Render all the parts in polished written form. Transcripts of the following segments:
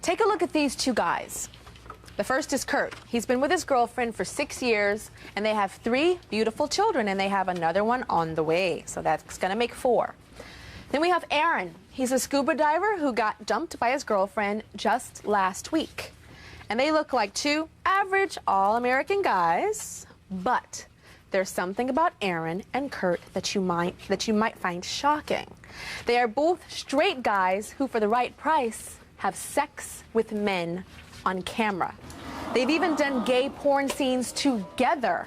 Take a look at these two guys. The first is Kurt. He's been with his girlfriend for 6 years, and they have 3 beautiful children, and they have another one on the way. So that's going to make 4. Then we have Aaron. He's a scuba diver who got dumped by his girlfriend just last week. And they look like 2 average all-American guys, but there's something about Aaron and Kurt that you might find shocking. They are both straight guys who, for the right price, have sex with men on camera. They've even done gay porn scenes together.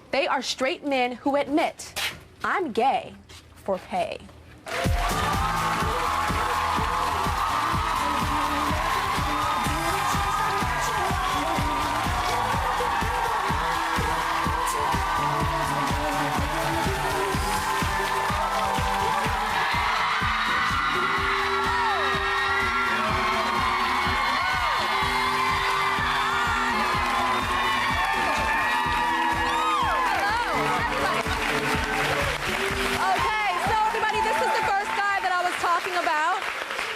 They are straight men who admit, I'm gay for pay.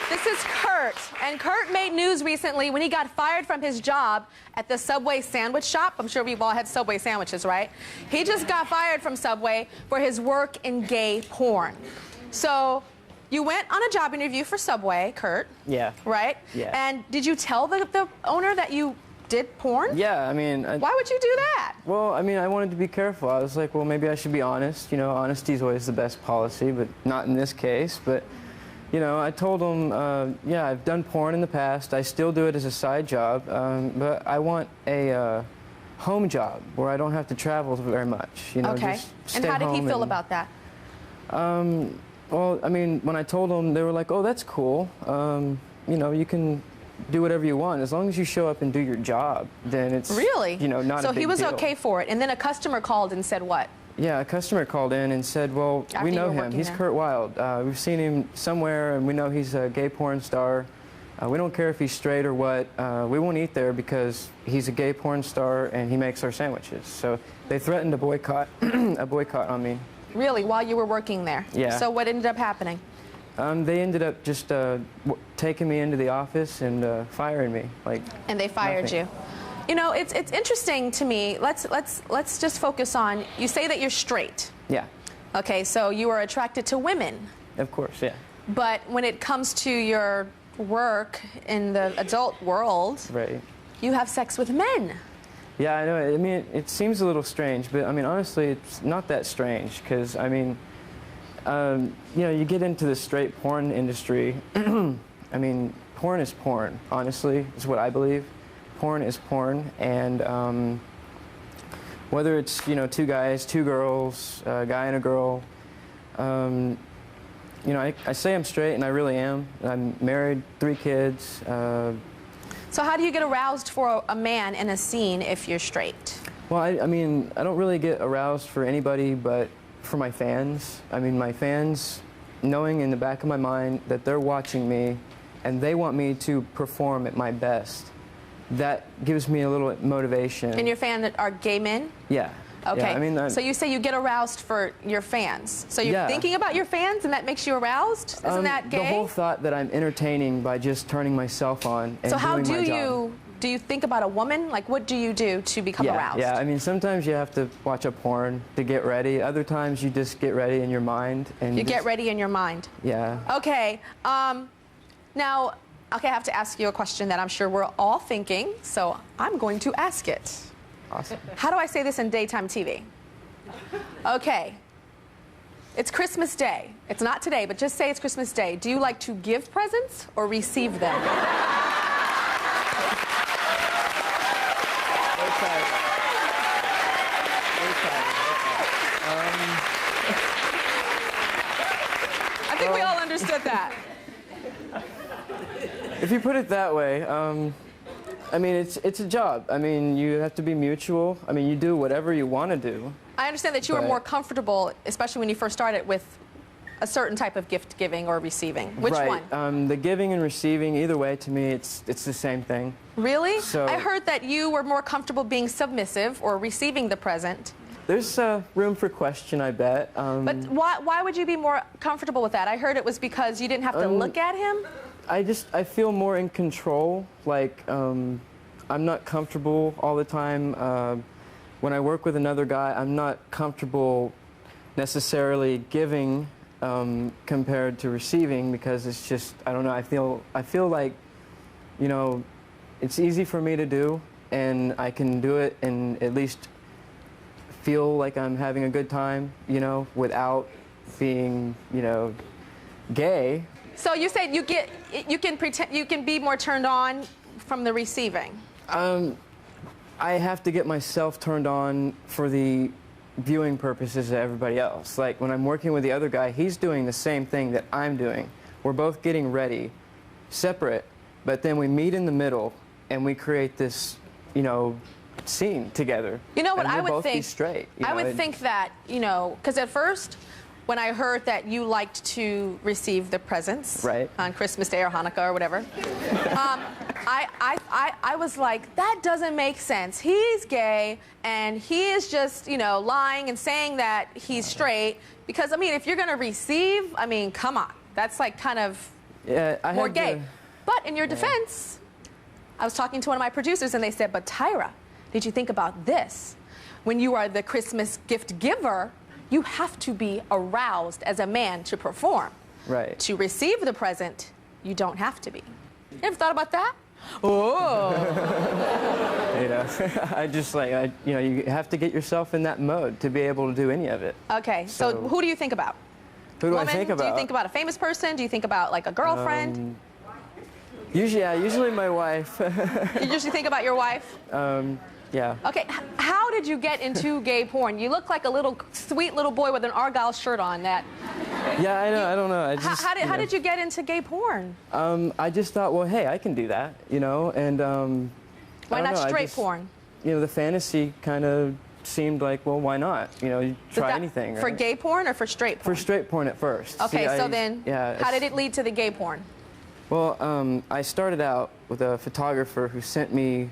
This is Kurt, and Kurt made news recently when he got fired from his job at the Subway sandwich shop. I'm sure we've all had Subway sandwiches, right? He just got fired from Subway for his work in gay porn. So you went on a job interview for Subway, Kurt. Yeah. Right? Yeah. And did you tell the owner that you did porn? Yeah, I mean... Why would you do that? Well, I mean, I wanted to be careful. I was like, well, maybe I should be honest. You know, honesty is always the best policy, but not in this case. But... you know, I told him, yeah, I've done porn in the past. I still do it as a side job, but I want a home job where I don't have to travel very much. You know, okay. Just and how did he feel about that? Well, I mean, when I told them, they were like, oh, that's cool. You know, you can do whatever you want. As long as you show up and do your job, then it's, really? You know, not a big deal. So he was okay for it. And then a customer called and said what? Yeah, a customer called in and said, well, we know him. He's Kurt Wilde. We've seen him somewhere, and we know he's a gay porn star. We don't care if he's straight or what. We won't eat there because he's a gay porn star, and he makes our sandwiches. So they threatened a boycott, on me. Really? While you were working there? Yeah. So what ended up happening? They ended up just taking me into the office and firing me. And they fired nothing. you? You know, it's interesting to me. Let's just focus on, you say that you're straight. Yeah. Okay, so you are attracted to women. Of course, yeah. But when it comes to your work in the adult world, right, you have sex with men. Yeah, I know. I mean, it seems a little strange, but I mean, honestly, it's not that strange because, I mean, you know, you get into the straight porn industry. I mean, porn is porn, honestly, is what I believe. Porn is porn, and whether it's, you know, 2 guys, 2 girls, a guy and a girl, you know, I say I'm straight, and I really am. I'm married, 3 kids. So how do you get aroused for a man in a scene if you're straight? Well, I mean, I don't really get aroused for anybody but for my fans. I mean, my fans, knowing in the back of my mind that they're watching me, and they want me to perform at my best. That gives me a little motivation. And your fans are gay men? Yeah. Okay. Yeah, I mean, so you say you get aroused for your fans. So you're thinking about your fans, and that makes you aroused? Isn't that gay? The whole thought that I'm entertaining by just turning myself on and so how doing my job. Do you think about a woman? Like, what do you do to become aroused? Yeah, I mean, sometimes you have to watch a porn to get ready. Other times you just get ready in your mind. And you get ready in your mind? Yeah. Okay. Now, okay, I have to ask you a question that I'm sure we're all thinking, so I'm going to ask it. Awesome. How do I say this in daytime TV? Okay. It's Christmas Day. It's not today, but just say it's Christmas Day. Do you like to give presents or receive them? I think we all understood that. If you put it that way, I mean, it's a job. I mean, you have to be mutual. I mean, you do whatever you want to do. I understand that you were more comfortable, especially when you first started, with a certain type of gift giving or receiving. Which one? The giving and receiving, either way, to me, it's the same thing. Really? So, I heard that you were more comfortable being submissive or receiving the present. There's room for question, I bet. But why would you be more comfortable with that? I heard it was because you didn't have to look at him? I feel more in control. Like, I'm not comfortable all the time. When I work with another guy, I'm not comfortable necessarily giving compared to receiving, because it's just, I don't know, I feel like, you know, it's easy for me to do, and I can do it and at least feel like I'm having a good time, you know, without being, you know, gay. So you said you can pretend, you can be more turned on from the receiving. I have to get myself turned on for the viewing purposes of everybody else. Like when I'm working with the other guy, he's doing the same thing that I'm doing. We're both getting ready, separate, but then we meet in the middle and we create this, you know, scene together. You know what and I would both think? Be straight. I would think that, you know, because at first, when I heard that you liked to receive the presents right. on Christmas Day or Hanukkah or whatever, I was like, that doesn't make sense. He's gay, and he is just, you know, lying and saying that he's straight. Because, I mean, if you're going to receive, I mean, come on. That's like kind of more gay. But in your defense, I was talking to one of my producers, and they said, but Tyra, did you think about this? When you are the Christmas gift giver, you have to be aroused as a man to perform. Right. To receive the present, you don't have to be. You ever thought about that? Oh. You know, I just like, you know, you have to get yourself in that mode to be able to do any of it. Okay, so who do you think about? Who do Woman? I think about? Do you think about a famous person? Do you think about like a girlfriend? Usually my wife. You usually think about your wife? Yeah. Okay, how did you get into gay porn? You look like a little sweet little boy with an Argyle shirt on. That. Yeah, I know. I don't know. I just. How did you get into gay porn? I just thought, well, hey, I can do that, you know, and. Why not straight porn? You know, the fantasy kind of seemed like, well, why not? You know, you try anything. Right? For gay porn or for straight porn? For straight porn at first. Okay, so then, how did it lead to the gay porn? Well, I started out with a photographer who sent me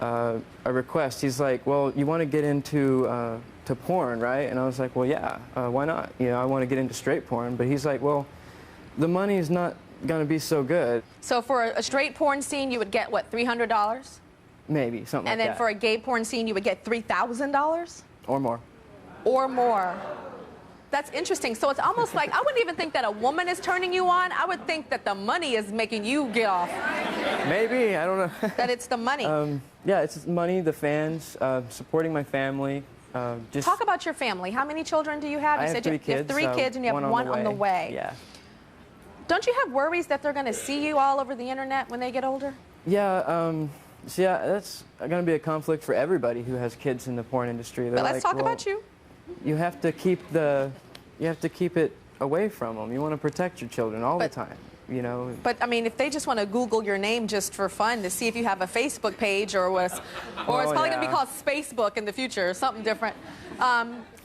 a request. He's like, well, you want to get into to porn, right? And I was like, well, yeah, why not? You know, I want to get into straight porn. But he's like, well, the money is not going to be so good. So for a straight porn scene, you would get, what, $300? Maybe, something like that. And then for a gay porn scene, you would get $3,000? Or more. Or more. That's interesting. So it's almost like, I wouldn't even think that a woman is turning you on. I would think that the money is making you get off. Maybe, I don't know. That it's the money. Yeah, it's money, the fans, supporting my family. Just talk about your family. How many children do you have? I You have said three you kids. have 3 kids and you have one on the way. Yeah. Don't you have worries that they're going to see you all over the internet when they get older? Yeah, so yeah, that's going to be a conflict for everybody who has kids in the porn industry. But let's talk about you. You have to keep it away from them. You want to protect your children all the time, you know. But I mean, if they just want to Google your name just for fun to see if you have a Facebook page or it's probably going to be called Spacebook in the future or something different,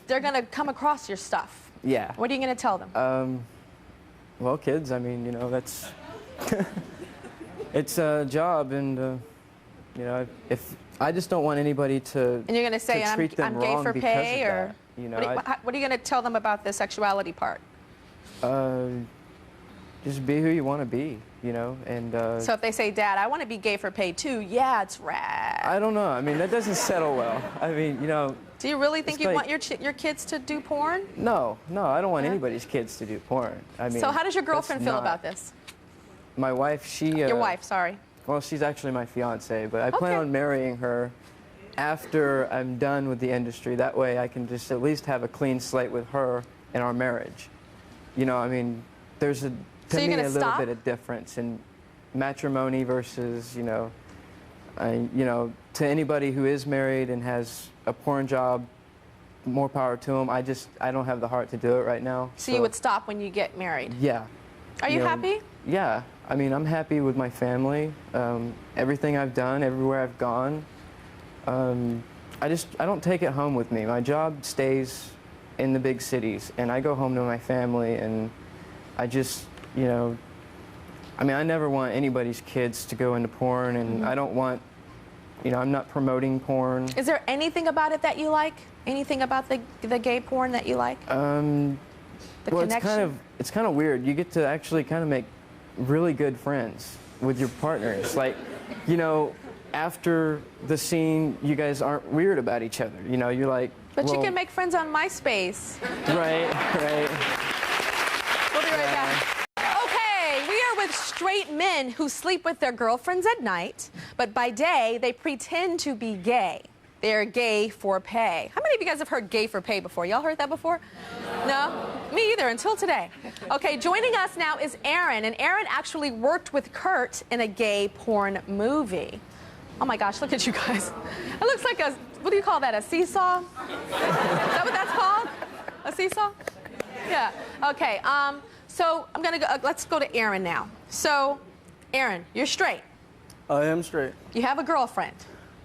they're going to come across your stuff. Yeah. What are you going to tell them? Well, kids, I mean, you know, that's it's a job, and you know, if I just don't want anybody to. And you're going to say I'm gay for pay, or that, you know, what are you going to tell them about the sexuality part? Just be who you want to be, you know, and. So if they say, Dad, I want to be gay for pay too, yeah, it's rad. I don't know. I mean, that doesn't settle well. I mean, you know. Do you really think you want your kids to do porn? No, I don't want anybody's kids to do porn. I mean. So how does your girlfriend feel about this? My wife, your wife, sorry. Well, she's actually my fiance, but I plan on marrying her after I'm done with the industry. That way I can just at least have a clean slate with her in our marriage. You know, I mean, there's to me a little bit of difference in matrimony versus, you know, to anybody who is married and has a porn job, more power to them. I don't have the heart to do it right now. So you would stop when you get married? Yeah. Are you happy? Yeah. I mean, I'm happy with my family, everything I've done, everywhere I've gone. I don't take it home with me. My job stays in the big cities, and I go home to my family, and I just, you know, I mean, I never want anybody's kids to go into porn, and I don't want, you know, I'm not promoting porn. Is there anything about it that you like? Anything about the gay porn that you like? Well, it's kind of weird. You get to actually kind of make really good friends with your partners. Like, you know, after the scene, you guys aren't weird about each other. You know, you're like, But well, you can make friends on MySpace. Right, right. We'll be right back. Okay, we are with straight men who sleep with their girlfriends at night, but by day, they pretend to be gay. They're gay for pay. How many of you guys have heard gay for pay before? Y'all heard that before? No? Me either, until today. Okay, joining us now is Aaron, and Aaron actually worked with Kurt in a gay porn movie. Oh my gosh, look at you guys. It looks like a, what do you call that, a seesaw? Is that what that's called? A seesaw? Yeah, okay, so I'm gonna go, let's go to Aaron now. So, Aaron, you're straight. I am straight. You have a girlfriend.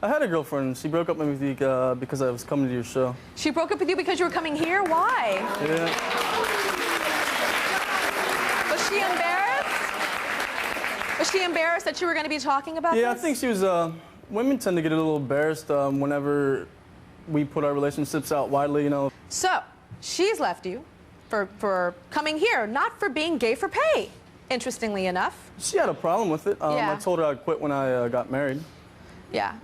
I had a girlfriend. She broke up with me because I was coming to your show. She broke up with you because you were coming here? Why? Yeah. Was she embarrassed? Was she embarrassed that you were going to be talking about Yeah, this? I think she was, women tend to get a little embarrassed whenever we put our relationships out widely, you know. So, she's left you for coming here, not for being gay for pay, interestingly enough. She had a problem with it. Yeah. I told her I'd quit when I got married. Yeah.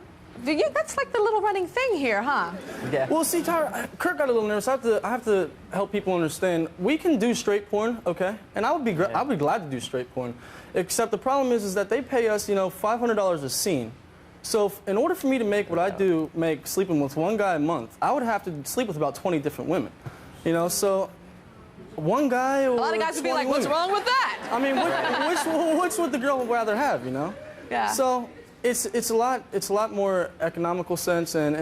That's like the little running thing here, huh? Yeah. Well, see, Tyra, Kurt got a little nervous. I have to help people understand. We can do straight porn, okay? And I'd be glad to do straight porn. Except the problem is that they pay us, you know, $500 a scene. So in order for me to make what I do, make sleeping with one guy a month, I would have to sleep with about 20 different women. You know, so one guy or A lot of guys would be like, 20 what's women. wrong with that? I mean, which would the girl rather have, you know? Yeah. So it's a lot more economical sense and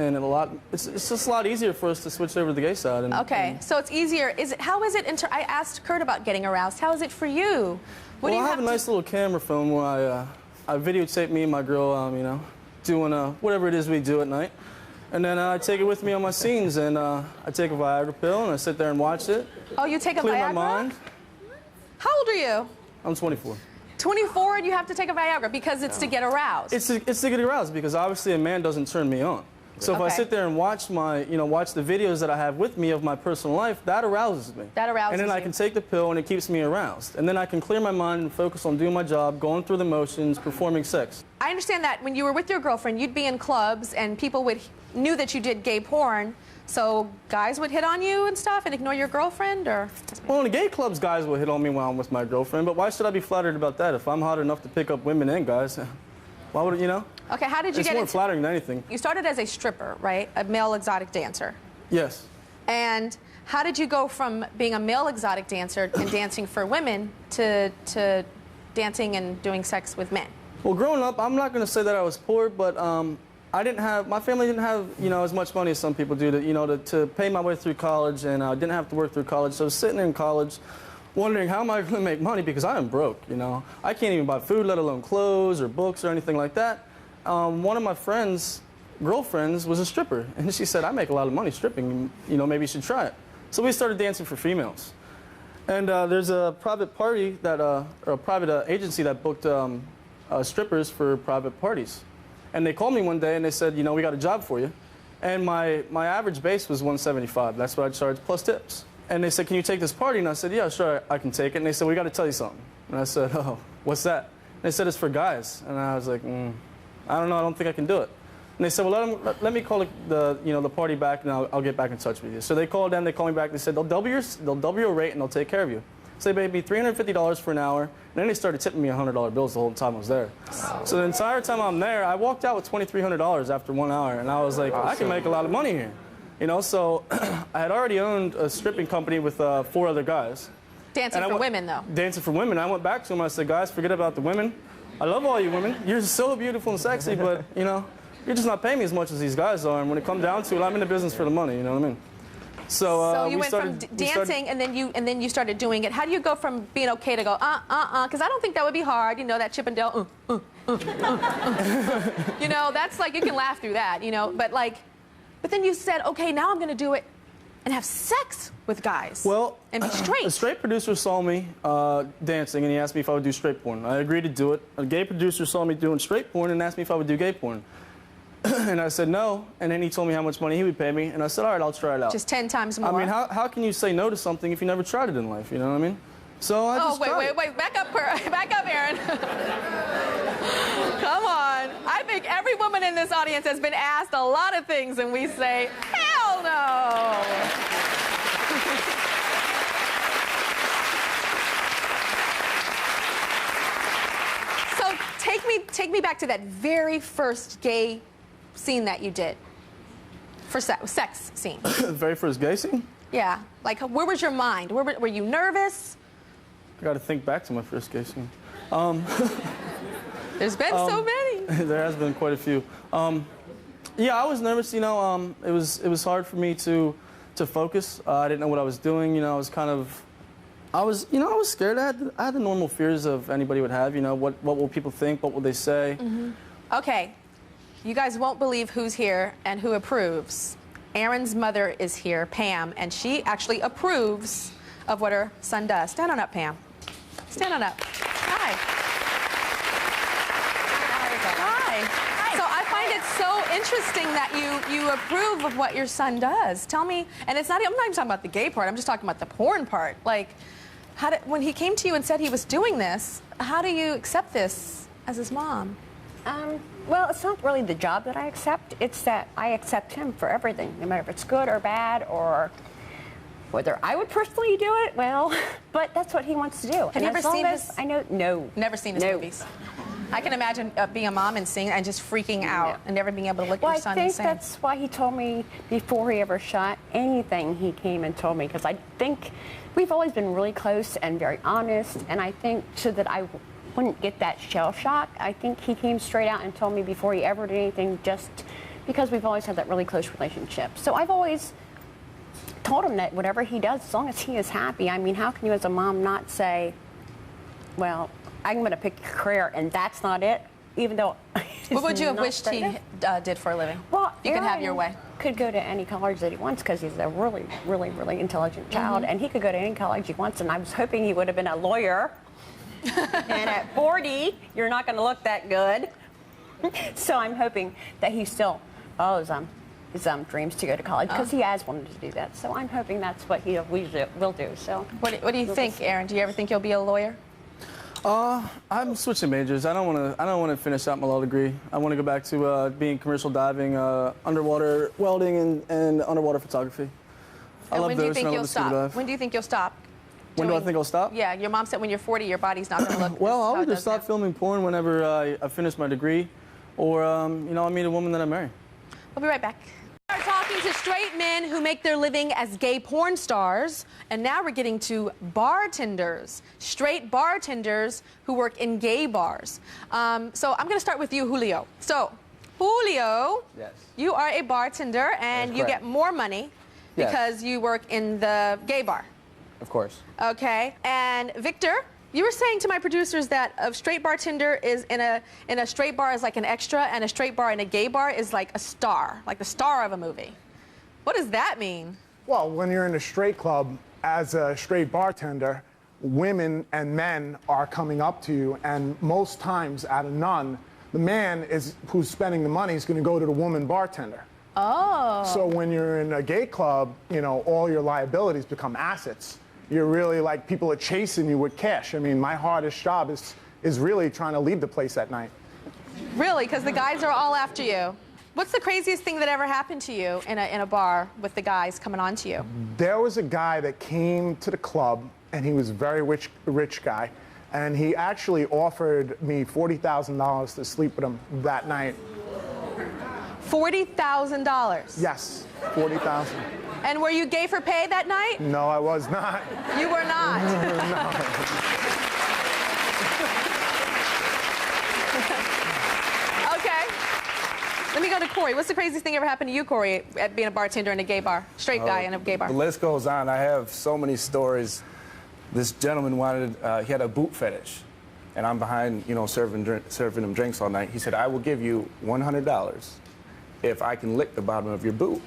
it's just a lot easier for us to switch over to the gay side. And, Okay, so it's easier. How is it, I asked Kurt about getting aroused. How is it for you? What do you I have a nice little camera phone where I videotape me and my girl, you know, doing whatever it is we do at night. And then I take it with me on my scenes, and I take a Viagra pill, and I sit there and watch it. Oh, you take a clear Viagra? my mind. How old are you? I'm 24. 24 and you have to take a Viagra because it's to get aroused. It's to get aroused because obviously a man doesn't turn me on. So if I Okay. sit there and watch watch the videos that I have with me of my personal life, that arouses me. That arouses And then I you. can take the pill and it keeps me aroused. And then I can clear my mind and focus on doing my job, going through the motions, performing sex. I understand that when you were with your girlfriend, you'd be in clubs and people knew that you did gay porn, so guys would hit on you and stuff and ignore your girlfriend, or? Well, in the gay clubs, guys will hit on me while I'm with my girlfriend, but why should I be flattered about that? If I'm hot enough to pick up women and guys, why would, you know? Okay, how did you It's get more into? flattering than anything. You started as a stripper, right? A male exotic dancer. Yes. And how did you go from being a male exotic dancer and dancing for women to dancing and doing sex with men? Well, growing up, I'm not going to say that I was poor, but my family didn't have, you know, as much money as some people do to pay my way through college, and I didn't have to work through college. So I was sitting in college wondering how am I going to make money because I am broke, you know. I can't even buy food, let alone clothes or books or anything like that. One of my friends' girlfriends was a stripper, and she said, I make a lot of money stripping, you know, maybe you should try it. So we started dancing for females. And there's a private party or a private agency that booked strippers for private parties. And they called me one day and they said, you know, we got a job for you. And my average base was $175. That's what I charged plus tips. And they said, can you take this party? And I said, yeah, sure, I can take it. And they said, we got to tell you something. And I said, oh, what's that? And they said, it's for guys. And I was like, I don't know, I don't think I can do it. And they said, well, let me call the party back and I'll get back in touch with you. So they called them, they called me back, they said, they'll double your rate and they'll take care of you. So they paid me $350 for an hour, and then they started tipping me $100 bills the whole time I was there. So the entire time I'm there, I walked out with $2,300 after 1 hour, and I was like, I can make a lot of money here. You know, so I had already owned a stripping company with 4 other guys. Dancing for women, though. Dancing for women. I went back to them, I said, guys, forget about the women. I love all you women. You're so beautiful and sexy, but, you know, you're just not paying me as much as these guys are, and when it comes down to it, I'm in the business for the money, you know what I mean? So you went from dancing and then you started doing it. How do you go from being okay to go because I don't think that would be hard, you know, that Chippendale you know, that's like you can laugh through that, you know, but then you said, okay, now I'm going to do it and have sex with guys. Well, and be straight. A straight producer saw me dancing and he asked me if I would do straight porn. I agreed to do it. A gay producer saw me doing straight porn and asked me if I would do gay porn. And I said no, and then he told me how much money he would pay me, and I said, all right, I'll try it out. Just 10 times more. I mean, how can you say no to something if you never tried it in life, you know what I mean? So I just tried it. wait, back up, back up, Aaron. Come on. I think every woman in this audience has been asked a lot of things, and we say, hell no. So take me back to that very first gay scene that you did. For sex scene. The very first gay scene? Yeah. Like, where was your mind? Were you nervous? I got to think back to my first gay scene. There's been so many. There has been quite a few. Yeah, I was nervous. You know, it was hard for me to focus. I didn't know what I was doing. You know, I was scared. I had the normal fears of anybody would have. You know, what will people think? What will they say? Mm-hmm. Okay, you guys won't believe who's here and who approves. Aaron's mother is here, Pam, and she actually approves of what her son does. Stand on up, Pam. Stand on up. Hi. Hi. So I find it so interesting that you approve of what your son does. Tell me, and I'm not even talking about the gay part, I'm just talking about the porn part. Like, when he came to you and said he was doing this, how do you accept this as his mom? Well, it's not really the job that I accept. It's that I accept him for everything, no matter if it's good or bad, or whether I would personally do it. Well, but that's what he wants to do. Have you ever seen his? I know, no. Never seen his movies. I can imagine being a mom and seeing and just freaking out and never being able to look at your son and say. I think that's why he told me before he ever shot anything. He came and told me, because I think we've always been really close and very honest, and I think so that I wouldn't get that shell shock. I think he came straight out and told me before he ever did anything, just because we've always had that really close relationship. So I've always told him that whatever he does, as long as he is happy. I mean, how can you as a mom not say, well, I'm going to pick a career and that's not it, even though what would you have wished he did for a living? Well, you could have your way. Could go to any college that he wants, because he's a really, really, really intelligent child, and he could go to any college he wants, and I was hoping he would have been a lawyer. And at 40, you're not going to look that good. So I'm hoping that he still follows his dreams to go to college, because he has wanted to do that. So I'm hoping that's what he will do. So what do you think, Aaron? Do you ever think you'll be a lawyer? I'm switching majors. I don't want to finish out my law degree. I want to go back to being commercial diving, underwater welding, and underwater photography. I love those, and I love the scuba dive. When do you think you'll stop? When do I think I'll stop? Yeah, your mom said when you're 40, your body's not going to look. Well, I'll either stop filming porn whenever I finish my degree, or you know, I'll meet a woman that I marry. We'll be right back. We're talking to straight men who make their living as gay porn stars, and now we're getting to bartenders, straight bartenders who work in gay bars. So I'm going to start with you, Julio. So, Julio, yes, you are a bartender, and you get more money because you work in the gay bar. Of course. Okay, and Victor, you were saying to my producers that a straight bartender is in a straight bar is like an extra, and a straight bar in a gay bar is like a star, like the star of a movie. What does that mean? Well, when you're in a straight club as a straight bartender, women and men are coming up to you, and most times out of none, the man who's spending the money is going to go to the woman bartender. Oh. So when you're in a gay club, you know, all your liabilities become assets. You're really like, people are chasing you with cash. I mean, my hardest job is really trying to leave the place at night. Really? Because the guys are all after you. What's the craziest thing that ever happened to you in a bar with the guys coming on to you? There was a guy that came to the club, and he was a very rich guy, and he actually offered me $40,000 to sleep with him that night. $40,000? Yes, $40,000. And were you gay for pay that night? No, I was not. You were not? No. Okay. Let me go to Corey. What's the craziest thing ever happened to you, Corey, at being a bartender in a gay bar? Straight guy in a gay bar. The list goes on. I have so many stories. This gentleman he had a boot fetish. And I'm behind, you know, serving him drinks all night. He said, I will give you $100 if I can lick the bottom of your boot.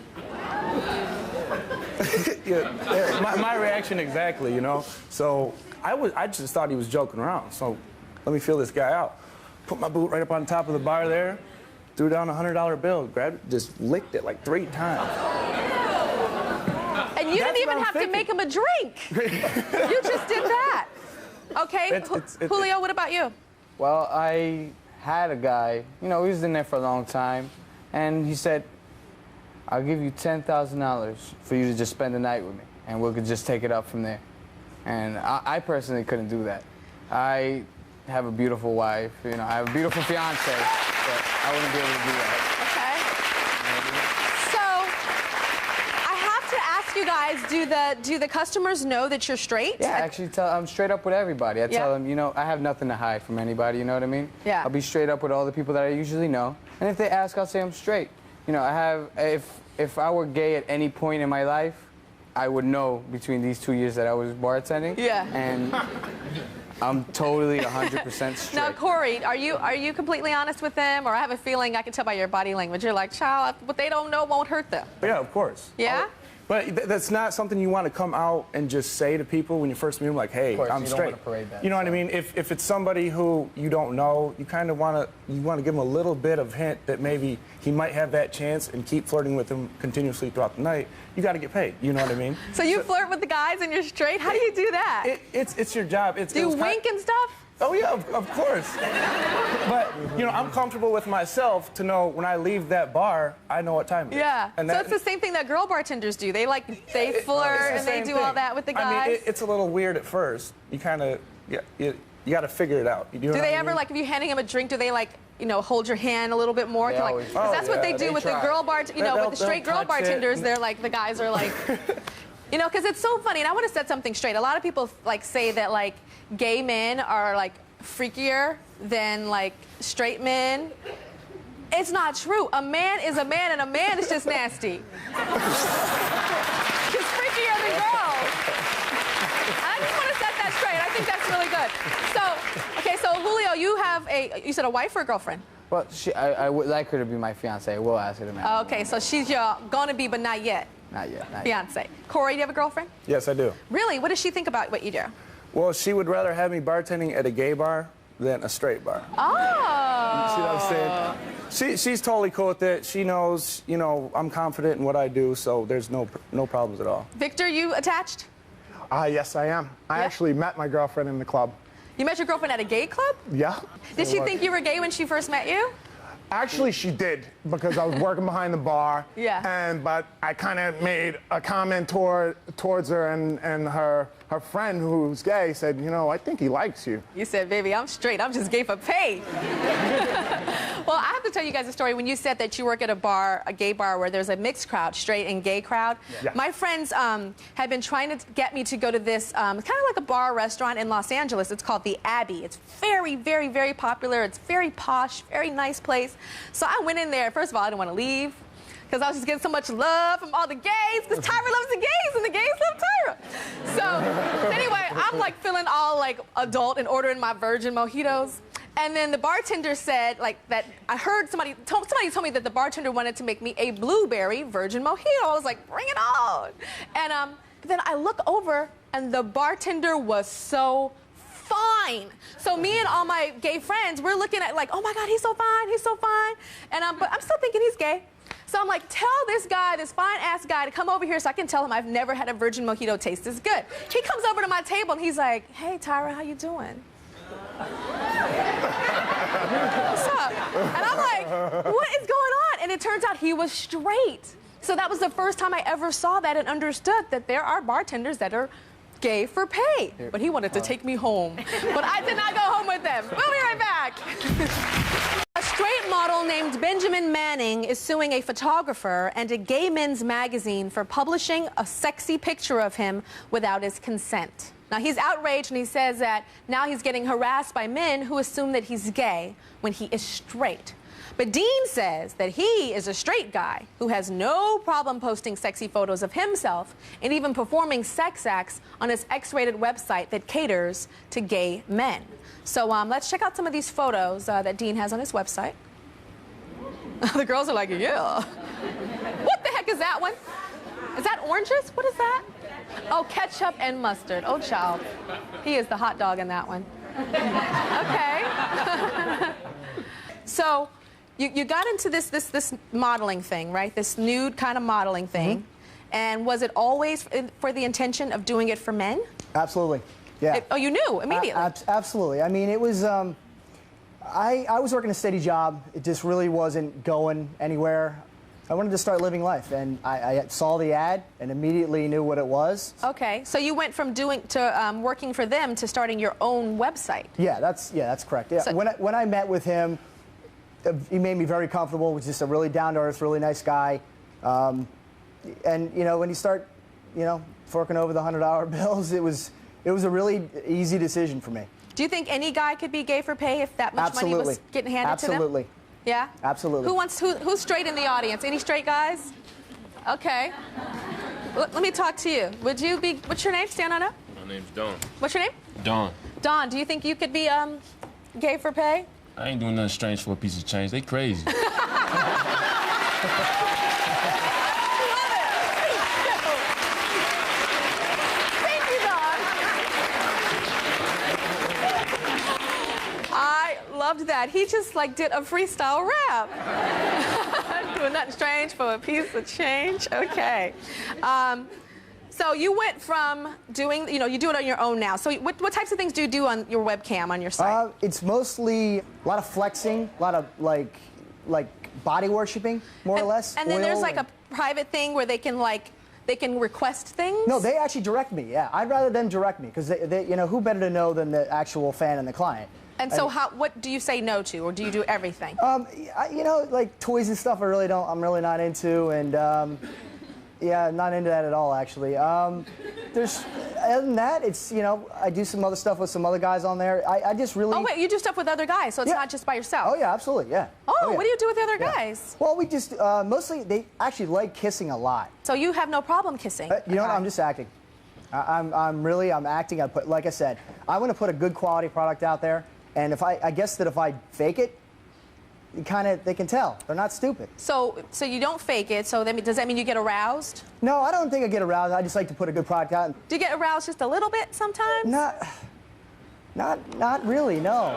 My reaction exactly, you know. So I just thought he was joking around. So let me feel this guy out. Put my boot right up on top of the bar there, threw down a $100 bill, grabbed it, just licked it like 3 times. And you didn't even have to make him a drink. You just did that. Okay, Julio, what about you? Well, I had a guy, you know, he was in there for a long time, and he said, I'll give you $10,000 for you to just spend the night with me, and we could just take it up from there. And I personally couldn't do that. I have a beautiful wife, you know, I have a beautiful fiance, but I wouldn't be able to do that. You guys, do the customers know that you're straight? Yeah, actually, I'm straight up with everybody. I tell them, you know, I have nothing to hide from anybody. You know what I mean? Yeah. I'll be straight up with all the people that I usually know, and if they ask, I'll say I'm straight. You know, I have. If I were gay at any point in my life, I would know between these 2 years that I was bartending. Yeah. And I'm totally 100% straight. Now, Corey, are you completely honest with them, or I have a feeling I can tell by your body language you're like, child, what they don't know won't hurt them. Yeah, of course. Yeah. But that's not something you want to come out and just say to people when you first meet them, like, hey, I'm straight. You don't want to parade that. You know what I mean? If it's somebody who you don't know, you kind of want to give them a little bit of hint that maybe he might have that chance and keep flirting with him continuously throughout the night. You got to get paid. You know what I mean? So you flirt with the guys and you're straight? How do you do that? It's your job. Do you wink and stuff? Oh, yeah, of course. But, you know, I'm comfortable with myself to know when I leave that bar, I know what time it is. Yeah. And so it's the same thing that girl bartenders do. They flirt and they do all that with the guys. I mean, it's a little weird at first. You kind of, you got to figure it out. Do they ever, like, if you're handing them a drink, do they, like, you know, hold your hand a little bit more? Because that's what they do with the girl you know, with the straight girl bartenders. They're like, the guys are like... You know, because it's so funny, and I want to set something straight. A lot of people like say that like gay men are like freakier than like straight men. It's not true. A man is a man, and a man is just nasty. He's freakier than girls. I just want to set that straight. I think that's really good. So, okay, so Julio, you said a wife or a girlfriend? Well, I would like her to be my fiance. I will ask her to marry me. Okay, so she's your gonna be, but not yet. Not yet. Fiance. Corey, do you have a girlfriend? Yes, I do. Really? What does she think about what you do? Well, she would rather have me bartending at a gay bar than a straight bar. Oh. You see what I'm saying? She's totally cool with it. She knows, you know, I'm confident in what I do, so there's no problems at all. Victor, you attached? Yes, I am. I actually met my girlfriend in the club. You met your girlfriend at a gay club? Yeah. Did she think you were gay when she first met you? Actually, she did, because I was working behind the bar. Yeah. But I kind of made a comment towards her, and her friend, who's gay, said, you know, I think he likes you. You said, baby, I'm straight. I'm just gay for pay. Well, I have to tell you guys a story. When you said that you work at a gay bar where there's a mixed crowd, straight and gay crowd, my friends had been trying to get me to go to this kind of like a bar restaurant in Los Angeles. It's called the Abbey. It's very, very, very popular. It's very posh, very nice place. So I went in there. First of all, I didn't want to leave because I was just getting so much love from all the gays, because Tyra loves the gays and the gays love Tyra. So anyway, I'm like feeling all like adult and ordering my virgin mojitos. And then the bartender said like that, I heard somebody told me that the bartender wanted to make me a blueberry virgin mojito. I was like, bring it on. And then I look over and the bartender was so fine. So me and all my gay friends, we're looking at like, oh my God, he's so fine, he's so fine. And but I'm still thinking he's gay. So I'm like, tell this guy, this fine-ass guy, to come over here so I can tell him I've never had a virgin mojito taste as good. He comes over to my table and he's like, hey, Tyra, how you doing? What's up? And I'm like, what is going on? And it turns out he was straight. So that was the first time I ever saw that and understood that there are bartenders that are gay for pay. But he wanted to take me home. But I did not go home with them. We'll be right back. A straight model named Benjamin Manning is suing a photographer and a gay men's magazine for publishing a sexy picture of him without his consent. Now, he's outraged, and he says that now he's getting harassed by men who assume that he's gay when he is straight. But Dean says that he is a straight guy who has no problem posting sexy photos of himself and even performing sex acts on his X-rated website that caters to gay men. So let's check out some of these photos that Dean has on his website. The girls are like, yeah. What the heck is that one? Is that oranges? What is that? Oh, ketchup and mustard. Oh, child. He is the hot dog in that one. Okay. So you got into this modeling thing, right? This nude kind of modeling thing. Mm-hmm. And was it always for the intention of doing it for men? Absolutely. Yeah. Oh, you knew immediately? Absolutely. I mean, it was, I was working a steady job. It just really wasn't going anywhere. I wanted to start living life, and I saw the ad and immediately knew what it was. Okay, so you went from working for them to starting your own website. Yeah, that's correct. Yeah. So, when I met with him, he made me very comfortable. Was just a really down-to-earth, really nice guy. And you know, when you start, you know, forking over the $100 bills, it was a really easy decision for me. do you think any guy could be gay for pay if that much money was getting handed to them? Absolutely. Yeah? Absolutely. Who's straight in the audience? Any straight guys? Okay. Let me talk to you. Would you be, what's your name? Stand on up. My name's Don. What's your name? Don. Don, do you think you could be gay for pay? I ain't doing nothing strange for a piece of change. They crazy. Thank you, Don. I loved that. He just like did a freestyle rap. Doing nothing strange for a piece of change. Okay. So you went from doing, you know, you do it on your own now. So what types of things do you do on your webcam on your site? It's mostly a lot of flexing, a lot of like body worshiping, more or less. And then there's like a private thing where they can request things? No, they actually direct me, yeah. I'd rather them direct me, because they, you know, who better to know than the actual fan and the client? And so what do you say no to, or do you do everything? You know, like toys and stuff I'm really not into, and yeah, not into that at all, actually. Other than that, it's, you know, I do some other stuff with some other guys on there. I just really... Oh, wait, you do stuff with other guys, so it's not just by yourself? Oh, yeah, absolutely, yeah. Oh, yeah. what do you do with the other guys? Well, we just, mostly, they actually like kissing a lot. So you have no problem kissing? You know what, I'm just acting. I'm acting. Like I said, I want to put a good quality product out there, and I guess that if I fake it, they can tell. They're not stupid. So you don't fake it, so does that mean you get aroused? No, I don't think I get aroused. I just like to put a good product out. Do you get aroused just a little bit sometimes? Not really, no.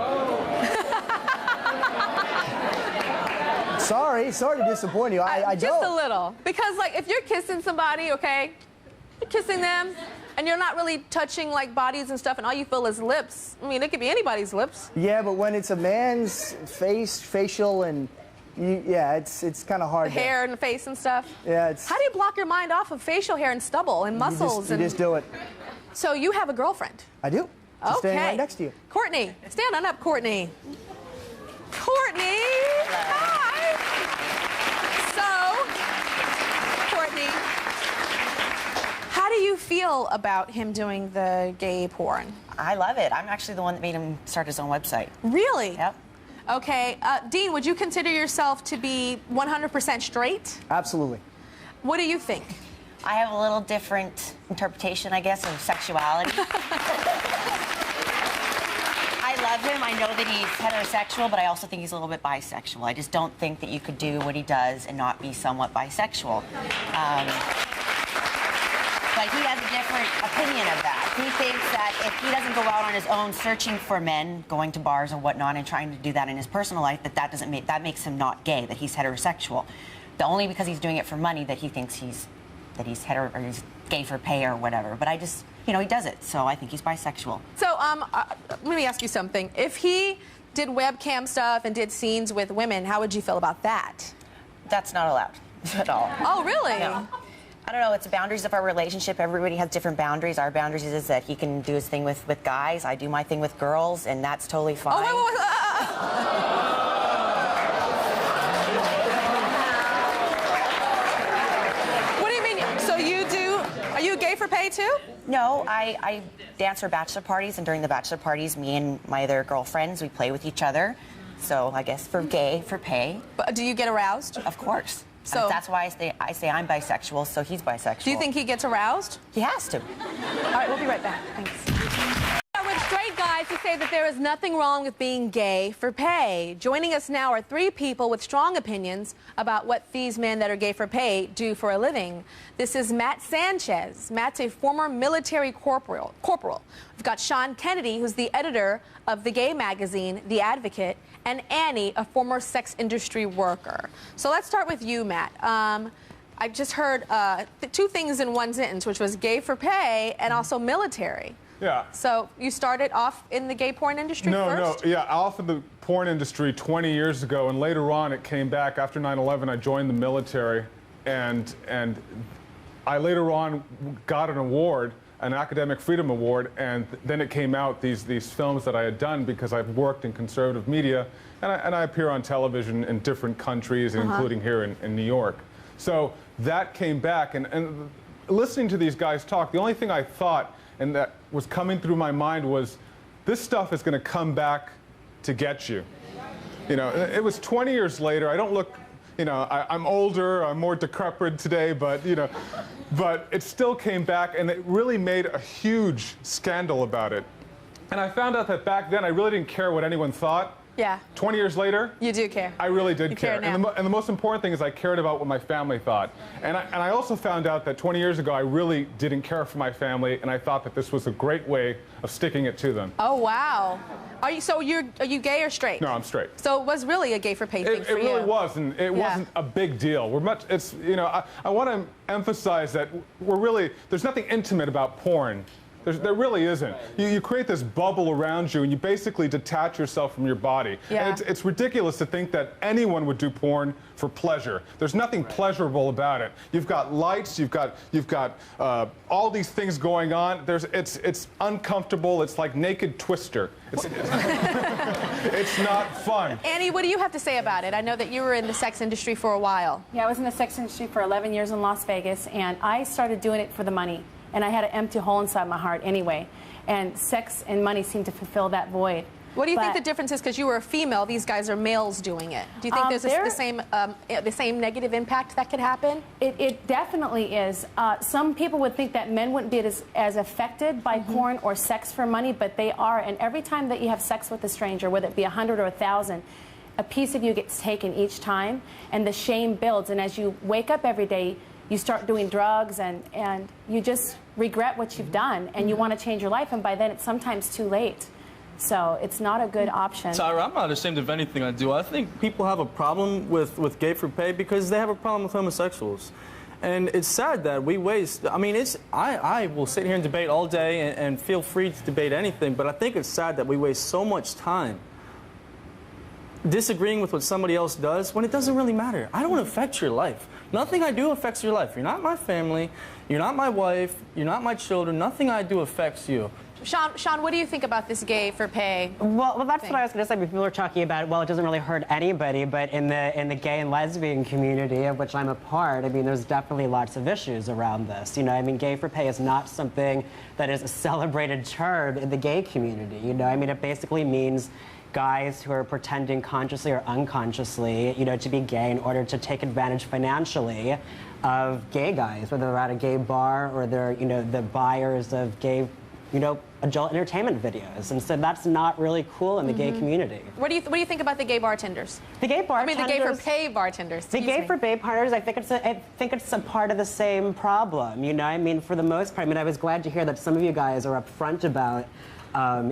Sorry to disappoint you. I just don't. a little. Because, like, if you're kissing somebody, okay, you're kissing them, and you're not really touching, like, bodies and stuff, and all you feel is lips. I mean, it could be anybody's lips. Yeah, but when it's a man's facial, and, it's kind of hard. Hair and face and stuff. Yeah, it's... How do you block your mind off of facial hair and stubble and muscles? You just do it. So you have a girlfriend? I do. She's standing right next to you. Courtney, stand on up, Courtney. Courtney, hi. So, Courtney, how do you feel about him doing the gay porn? I love it. I'm actually the one that made him start his own website. Really? Yep. Okay. Dean, would you consider yourself to be 100% straight? Absolutely. What do you think? I have a little different interpretation, I guess, of sexuality. I love him. I know that he's heterosexual, but I also think he's a little bit bisexual. I just don't think that you could do what he does and not be somewhat bisexual. But he has a different opinion of that. He thinks that if he doesn't go out on his own searching for men, going to bars and whatnot, and trying to do that in his personal life, that makes him not gay, that he's heterosexual. Only because he's doing it for money that he thinks he's he's gay for pay or whatever. But I just, you know, he does it, so I think he's bisexual. So, let me ask you something. If he did webcam stuff and did scenes with women, how would you feel about that? That's not allowed at all. Oh, really? No. I don't know, it's the boundaries of our relationship. Everybody has different boundaries. Our boundaries is that he can do his thing with guys. I do my thing with girls, and that's totally fine. Oh, wait. What do you mean? So are you gay for pay too? No, I dance for bachelor parties, and during the bachelor parties, me and my other girlfriends, we play with each other. So I guess for pay. But do you get aroused? Of course. So that's why I say I'm bisexual, so he's bisexual. Do you think he gets aroused? He has to. All right, we'll be right back. Thanks. With straight guys who say that there is nothing wrong with being gay for pay. Joining us now are three people with strong opinions about what these men that are gay for pay do for a living. This is Matt Sanchez. Matt's a former military corporal. We've got Sean Kennedy, who's the editor of the gay magazine, The Advocate, and Annie, a former sex industry worker. So let's start with you, Matt. I just heard two things in one sentence, which was gay for pay and also military. Yeah. So you started off in the gay porn industry first? No, yeah, off of the porn industry 20 years ago, and later on it came back. After 9/11, I joined the military, and I later on got an award, an Academic Freedom Award, and then it came out, these films that I had done, because I've worked in conservative media, and I appear on television in different countries, including here in New York. So that came back, and listening to these guys talk, the only thing I thought, and that was coming through my mind, was this stuff is going to come back to get you. You know, it was 20 years later. I don't look, you know, I'm older, I'm more decrepit today, but, you know, but it still came back, and it really made a huge scandal about it. And I found out that back then I really didn't care what anyone thought. Yeah. 20 years later, You do care. I really did You care. care And, now. the most important thing is I cared about what my family thought. And I also found out that 20 years ago I really didn't care for my family, and I thought that this was a great way of sticking it to them. Oh, wow. Are you gay or straight? No, I'm straight. So it was really a gay for pay thing It for you. really was, and it wasn't a big deal. It's, you know, I want to emphasize that there's nothing intimate about porn. There really isn't. You create this bubble around you, and you basically detach yourself from your body. Yeah. And it's ridiculous to think that anyone would do porn for pleasure. There's nothing pleasurable about it. You've got lights, you've got all these things going on. It's uncomfortable. It's like naked Twister. It's not fun. Annie, what do you have to say about it? I know that you were in the sex industry for a while. Yeah, I was in the sex industry for 11 years in Las Vegas, and I started doing it for the money. And I had an empty hole inside my heart anyway. And sex and money seemed to fulfill that void. What do you think the difference is? Because you were a female, these guys are males doing it. Do you think there's the same negative impact that could happen? It definitely is. Some people would think that men wouldn't be as affected by porn or sex for money, but they are. And every time that you have sex with a stranger, whether it be 100 or 1,000, a piece of you gets taken each time, and the shame builds. And as you wake up every day, you start doing drugs, and you just regret what you've done, and you want to change your life, and by then it's sometimes too late. So it's not a good option. Tyra, I'm not ashamed of anything I do. I think people have a problem with gay for pay because they have a problem with homosexuals. And it's sad that we waste, I mean, I will sit here and debate all day and feel free to debate anything, but I think it's sad that we waste so much time disagreeing with what somebody else does when it doesn't really matter. I don't affect your life. Nothing I do affects your life. You're not my family. You're not my wife. You're not my children. Nothing I do affects you. Sean, what do you think about this gay for pay? Well, that's what I was going to say. People were talking about, well, it doesn't really hurt anybody, but in the gay and lesbian community, of which I'm a part, I mean, there's definitely lots of issues around this. You know, I mean, gay for pay is not something that is a celebrated term in the gay community. You know, I mean, it basically means guys who are pretending consciously or unconsciously, you know, to be gay in order to take advantage financially of gay guys, whether they're at a gay bar or they're, you know, the buyers of gay, you know, adult entertainment videos. And so that's not really cool in the gay community. What do you think about the gay bartenders? The gay bartenders. I mean, the gay for pay bartenders. The gay for pay bartenders, I think it's a part of the same problem. You know, I mean, for the most part, I mean, I was glad to hear that some of you guys are upfront about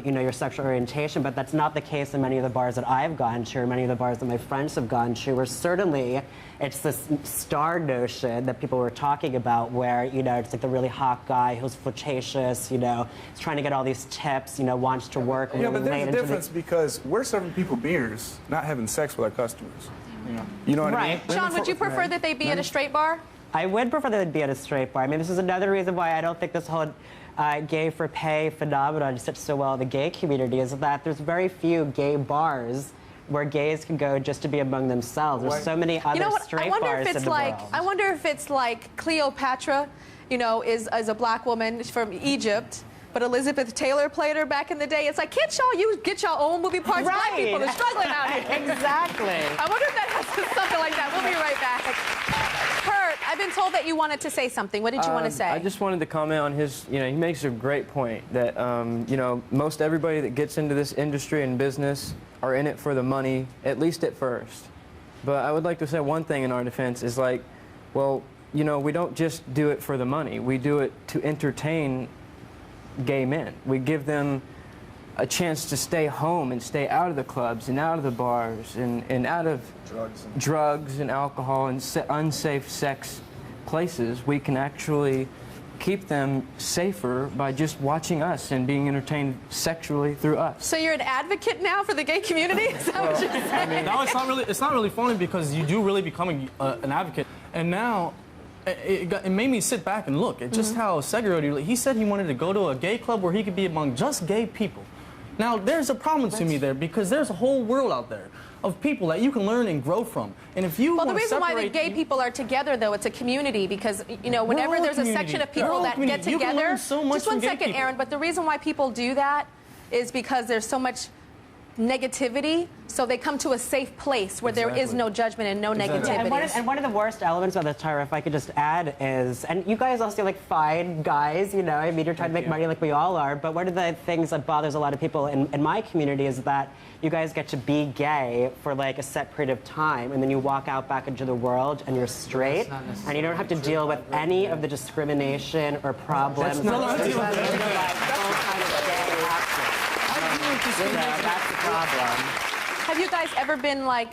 you know, your sexual orientation, but that's not the case in many of the bars that I've gone to or many of the bars that my friends have gone to, where certainly it's this star notion that people were talking about where, you know, it's like the really hot guy who's flirtatious, you know, is trying to get all these tips, you know, wants to work really Yeah, but late there's a difference because we're serving people beers, not having sex with our customers. You know what I mean? Sean, would you prefer that they be at a straight bar? I would prefer that they'd be at a straight bar. I mean, this is another reason why I don't think this whole gay for pay phenomenon sits so well in the gay community, is that there's very few gay bars where gays can go just to be among themselves. There's so many other straight bars in the world. I wonder if it's like Cleopatra, you know, is a black woman from Egypt, but Elizabeth Taylor played her back in the day. It's like, can't y'all get your own movie parts? Right. Black people are struggling out here. Exactly. I wonder if that has something like that. We'll be right back. Kurt, I've been told that you wanted to say something. What did you want to say? I just wanted to comment on his, you know, he makes a great point that, you know, most everybody that gets into this industry and business are in it for the money, at least at first. But I would like to say one thing in our defense is like, well, you know, we don't just do it for the money. We do it to entertain gay men. We give them a chance to stay home and stay out of the clubs and out of the bars and out of drugs and alcohol and unsafe sex places. We can actually keep them safer by just watching us and being entertained sexually through us. So you're an advocate now for the gay community? Is that what you're saying? No, it's not really funny because you do really become an advocate. And now, it made me sit back and look at just how segregated. He said he wanted to go to a gay club where he could be among just gay people. Now, there's a problem to me there because there's a whole world out there of people that you can learn and grow from. And if you Well, the want to reason why the separate- gay people are together, though, it's a community because, you know, whenever there's a section of people that get You can together, learn so much just one from gay second, people. Aaron, but the reason why people do that is because there's so much negativity, so they come to a safe place where there is no judgment and no negativity. And one of the worst elements of this, Tyra, if I could just add, is, and you guys all seem like fine guys, you know, I mean, you're trying to make money like we all are, but one of the things that bothers a lot of people in my community is that you guys get to be gay for like a set period of time, and then you walk out back into the world and you're straight, and you don't have to deal with any of the discrimination or problems. That's the problem. Have you guys ever been like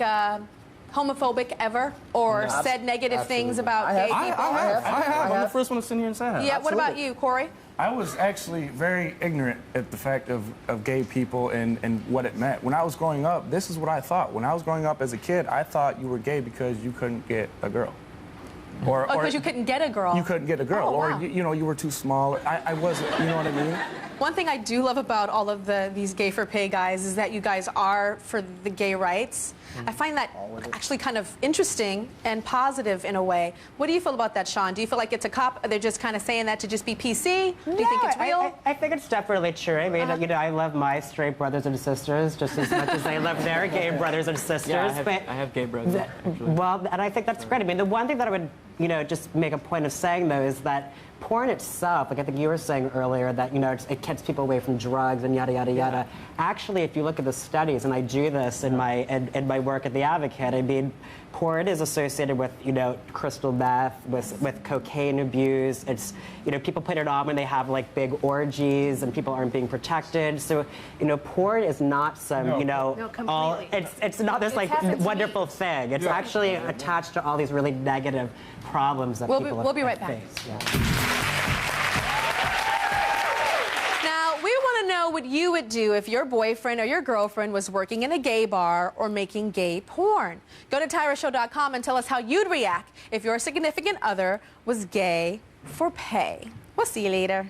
homophobic ever, or said negative things about gay people? I have. I'm the first one to sit here and say that. Yeah. What about you, Corey? I was actually very ignorant at the fact of gay people and what it meant. When I was growing up, this is what I thought. When I was growing up as a kid, I thought you were gay because you couldn't get a girl. Or because you couldn't get a girl. You couldn't get a girl. Oh, wow. Or, you know, you were too small. I wasn't, you know what I mean? One thing I do love about all of these gay for pay guys is that you guys are for the gay rights. I find that actually kind of interesting and positive in a way. What do you feel about that, Sean? Do you feel like it's a cop? Are they just kind of saying that to just be PC? Do you think it's real? I think it's definitely true. I mean, you know, I love my straight brothers and sisters just as much as they love their gay brothers and sisters. Yeah, I have gay brothers. Well, and I think that's great. I mean, the one thing that I would, you know, just make a point of saying, though, is that porn itself, like I think you were saying earlier, that, you know, it keeps people away from drugs and yada, yada, yada. Actually, if you look at the studies, and I do this in my work at The Advocate, I mean, porn is associated with, you know, crystal meth, with cocaine abuse. It's, you know, people put it on when they have, like, big orgies and people aren't being protected. So, you know, porn is not some, you know, it's not this, like, wonderful thing. It's actually attached to all these really negative problems that people we'll be right back. face. Yeah. Now, we want to know what you would do if your boyfriend or your girlfriend was working in a gay bar or making gay porn. Go to TyraShow.com and tell us how you'd react if your significant other was gay for pay. We'll see you later.